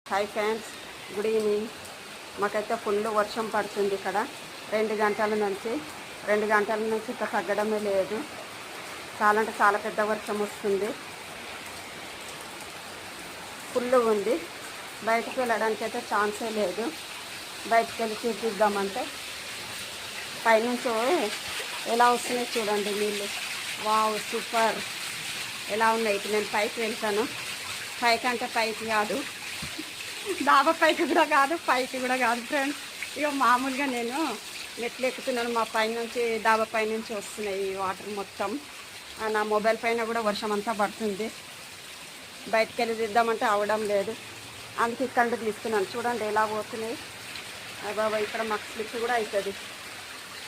Hi friends, good evening. మాకైతే full వర్షం పడుతుంది ఇక్కడ. 2 గంటల నుంచి ఇంకా తగ్గడమే లేదు. చాలా అంటే చాలా పెద్ద వర్షం వస్తుంది. ఫుల్ ఉంది. బయటకు వెళ్ళడానికి అయితే ఛాన్సే లేదు. బయటకు వెళ్ళి చూపిద్దామంటే పైనుంచి ఎలా వస్తున్నాయి చూడండి నీళ్ళు. Wow, super. ఎలా ఉన్నాయి. ఇప్పుడు నేను పైకి వెళ్తాను. పైకి అంటే పైకి కాదు, డాబా పైకి కూడా కాదు ఫ్రెండ్స్. ఇక మామూలుగా నేను మెట్లు ఎక్కుతున్నాను. మా పైనుంచి డాబా పైనుంచి వస్తున్నాయి ఈ వాటర్ మొత్తం. నా మొబైల్ పైన కూడా వర్షం అంతా పడుతుంది. బయటకు వెళ్ళి తీద్దామంటే అవడం లేదు. అందుకే ఇక్కడ తీసుకున్నాను. చూడండి ఎలా పోతున్నాయి. బాబా, ఇక్కడ మాకు స్లిప్ కూడా అవుతుంది.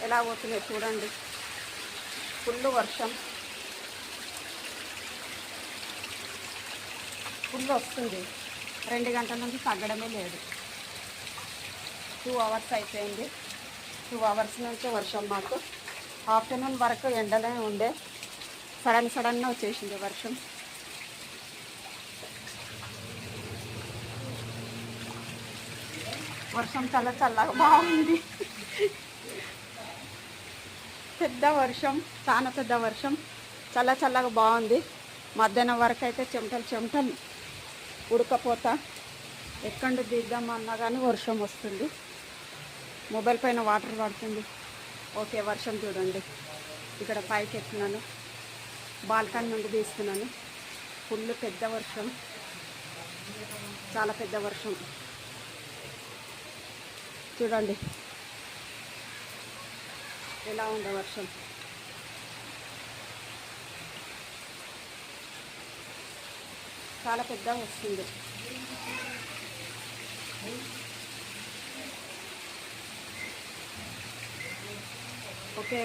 ఎలా పోతున్నాయి చూడండి. ఫుల్ వర్షం, ఫుల్ వస్తుంది. 2 గంటల నుంచి తగ్గడమే లేదు. 2 అవర్స్ అయిపోయింది. 2 అవర్స్ నుంచి వర్షం. మాకు ఆఫ్టర్నూన్ వరకు ఎండలే ఉండే. సడన్గా వచ్చేసింది వర్షం. వర్షం చల్లగా బాగుంది. పెద్ద వర్షం, చాలా పెద్ద వర్షం. చల్లగా బాగుంది. మధ్యాహ్నం వరకు అయితే చెమటలు ఉడకపోతా. ఎక్కడ దిద్దామన్నా కానీ వర్షం వస్తుంది. మొబైల్ పైన వాటర్ పడుతుంది. ఓకే, వర్షం చూడండి. ఇక్కడ పైకి ఎక్కినాను, బాల్కనీ నుండి తీస్తున్నాను. ఫుల్ పెద్ద వర్షం, చాలా పెద్ద వర్షం చూడండి ఎలా ఉందో వర్షం. చాలా పెద్ద వస్తుంది. ఓకే.